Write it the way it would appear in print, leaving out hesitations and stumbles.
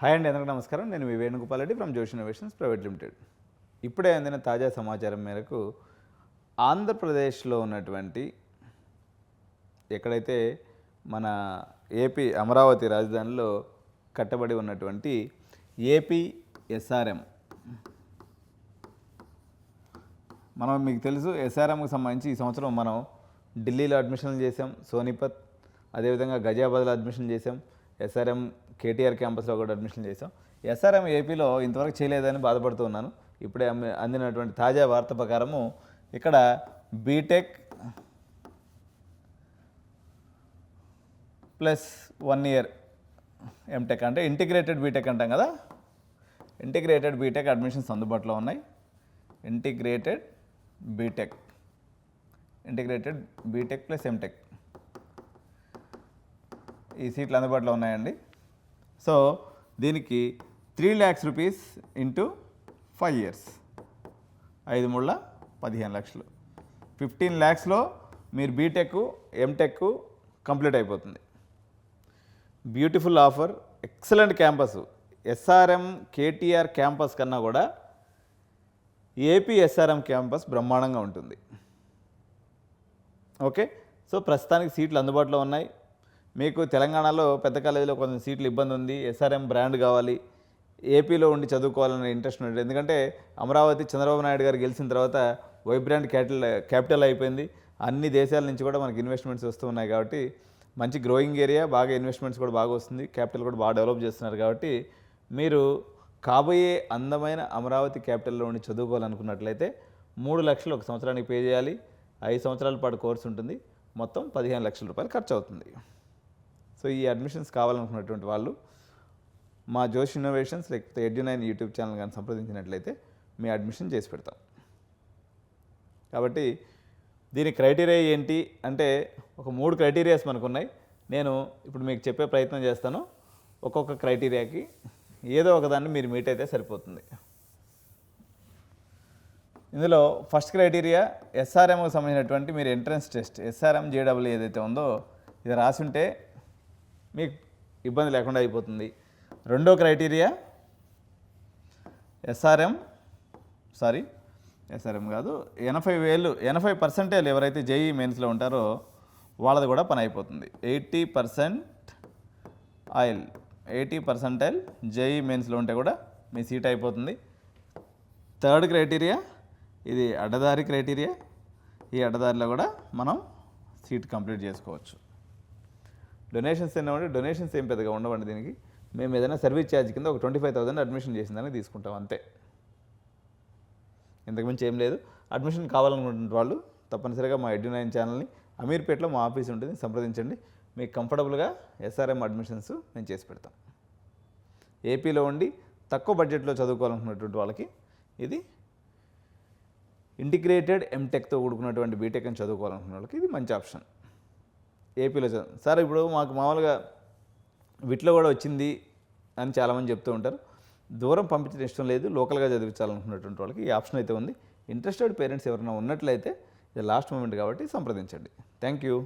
Hi అండి, అందరికీ నమస్కారం. నేను మీ వేణుగోపాల్ రెడ్డి ఫ్రమ్ జోష్ ఇన్నోవేషన్స్ ప్రైవేట్ లిమిటెడ్. ఇప్పుడే అందిన తాజా సమాచారం మేరకు ఆంధ్రప్రదేశ్లో ఉన్నటువంటి ఎక్కడైతే మన ఏపీ అమరావతి రాజధానిలో కట్టబడి ఉన్నటువంటి ఏపీ ఎస్ఆర్ఎం, మీకు తెలుసు ఎస్ఆర్ఎంకి సంబంధించి ఈ సంవత్సరం మనం ఢిల్లీలో అడ్మిషన్లు చేసాం, సోనిపత్, అదేవిధంగా గజియాబాద్లో అడ్మిషన్ చేసాం, ఎస్ఆర్ఎం కేటీఆర్ క్యాంపస్లో కూడా అడ్మిషన్ చేసాం. ఎస్ఆర్ఎం ఏపీలో ఇంతవరకు చేయలేదని బాధపడుతూ ఉన్నాను. ఇప్పుడే అందినటువంటి తాజా వార్త ప్రకారము ఇక్కడ బీటెక్ ప్లస్ 1 ఇయర్ ఎంటెక్ అంటే ఇంటిగ్రేటెడ్ బీటెక్ అంటాం కదా, ఇంటిగ్రేటెడ్ బీటెక్ అడ్మిషన్స్ అందుబాటులో ఉన్నాయి. ఇంటిగ్రేటెడ్ బీటెక్ ప్లస్ ఎంటెక్ ఈ సీట్లు అందుబాటులో ఉన్నాయండి. సో దీనికి 3 lakhs rupees ఇంటూ 5 years, 5 3 15 లక్షలు, 15 lakhsలో మీరు బీటెక్ ఎంటెక్ కంప్లీట్ అయిపోతుంది. Beautiful offer, excellent campus. SRM KTR campus కన్నా కూడా ఏపీ ఎస్ఆర్ఎం క్యాంపస్ బ్రహ్మాండంగా ఉంటుంది. ఓకే, సో ప్రస్తుతానికి సీట్లు అందుబాటులో ఉన్నాయి. మీకు తెలంగాణలో పెద్ద కాలేజీలో కొంచెం సీట్లు ఇబ్బంది ఉంది, ఎస్ఆర్ఎం బ్రాండ్ కావాలి, ఏపీలో ఉండి చదువుకోవాలనే ఇంట్రెస్ట్ ఉంటుంది. ఎందుకంటే అమరావతి చంద్రబాబు నాయుడు గారు గెలిచిన తర్వాత వైబ్రాంట్ క్యాపిటల్ అయిపోయింది. అన్ని దేశాల నుంచి కూడా మనకి ఇన్వెస్ట్మెంట్స్ వస్తూ ఉన్నాయి కాబట్టి మంచి గ్రోయింగ్ ఏరియా, బాగా ఇన్వెస్ట్మెంట్స్ కూడా బాగా వస్తుంది, క్యాపిటల్ కూడా బాగా డెవలప్ చేస్తున్నారు. కాబట్టి మీరు కాబోయే అందమైన అమరావతి క్యాపిటల్లో ఉండి చదువుకోవాలనుకున్నట్లయితే 3 లక్షలు ఒక సంవత్సరానికి పే చేయాలి. 5 సంవత్సరాల పాటు కోర్సు ఉంటుంది. మొత్తం 15 లక్షల రూపాయలు ఖర్చు అవుతుంది. సో ఈ అడ్మిషన్స్ కావాలనుకున్నటువంటి వాళ్ళు మా జోష్ ఇన్నోవేషన్స్ లేకపోతే ఎడ్యు9 యూట్యూబ్ ఛానల్ కానీ సంప్రదించినట్లయితే మీ అడ్మిషన్ చేసి పెడతాం. కాబట్టి దీని క్రైటీరియా ఏంటి అంటే ఒక 3 క్రైటీరియాస్ మనకు ఉన్నాయి. నేను ఇప్పుడు మీకు చెప్పే ప్రయత్నం చేస్తాను. ఒక్కొక్క క్రైటీరియాకి ఏదో ఒకదాన్ని మీరు మీట్ అయితే సరిపోతుంది. ఇందులో ఫస్ట్ క్రైటీరియా ఎస్ఆర్ఎంకి సంబంధించినటువంటి మీరు ఎంట్రన్స్ టెస్ట్ ఎస్ఆర్ఎం జేడబ్ల్యూ ఏదైతే ఉందో ఇది రాసి ఉంటే మీకు ఇబ్బంది లేకుండా అయిపోతుంది. రెండో క్రైటీరియా ఎస్ఆర్ఎం కాదు, 80% ఎవరైతే జేఈ మెయిన్స్లో ఉంటారో వాళ్ళది కూడా పని అయిపోతుంది. 80% జేఈ మెయిన్స్లో ఉంటే కూడా మీ సీట్ అయిపోతుంది. థర్డ్ క్రైటీరియా ఇది అడ్డదారి క్రైటీరియా. ఈ అడ్డదారిలో కూడా మనం సీట్ కంప్లీట్ చేసుకోవచ్చు. డొనేషన్స్ ఏమంటే డొనేషన్స్ ఏం పెద్దగా ఉండవండి. దీనికి మేము ఏదైనా సర్వీస్ ఛార్జ్ కింద ఒక 25,000 అడ్మిషన్ చేసిన దానికి తీసుకుంటాం అంతే, ఇంతకుమించి ఏం లేదు. అడ్మిషన్ కావాలనుకుంటున్న వాళ్ళు తప్పనిసరిగా మా ఎడ్యు9 ఛానల్ని అమీర్పేటలో మా ఆఫీస్ ఉంటుంది, సంప్రదించండి. మీకు కంఫర్టబుల్గా ఎస్ఆర్ఎం అడ్మిషన్స్ మేము చేసి పెడతాం. ఏపీలో ఉండి తక్కువ బడ్జెట్లో చదువుకోవాలనుకున్నటువంటి వాళ్ళకి ఇది ఇంటిగ్రేటెడ్ ఎంటెక్తో కూడుకున్నటువంటి బీటెక్ అని చదువుకోవాలనుకున్న వాళ్ళకి ఇది మంచి ఆప్షన్. ఏపీలో సార్ ఇప్పుడు మాకు మామూలుగా వీటిలో కూడా వచ్చింది అని చాలామంది చెప్తూ ఉంటారు. దూరం పంపించడం ఇష్టం లేదు, లోకల్గా చదివించాలనుకున్నటువంటి వాళ్ళకి ఈ ఆప్షన్ అయితే ఉంది. ఇంట్రెస్టెడ్ పేరెంట్స్ ఎవరైనా ఉన్నట్లయితే ఇది లాస్ట్ మూమెంట్ కాబట్టి సంప్రదించండి. Thank you.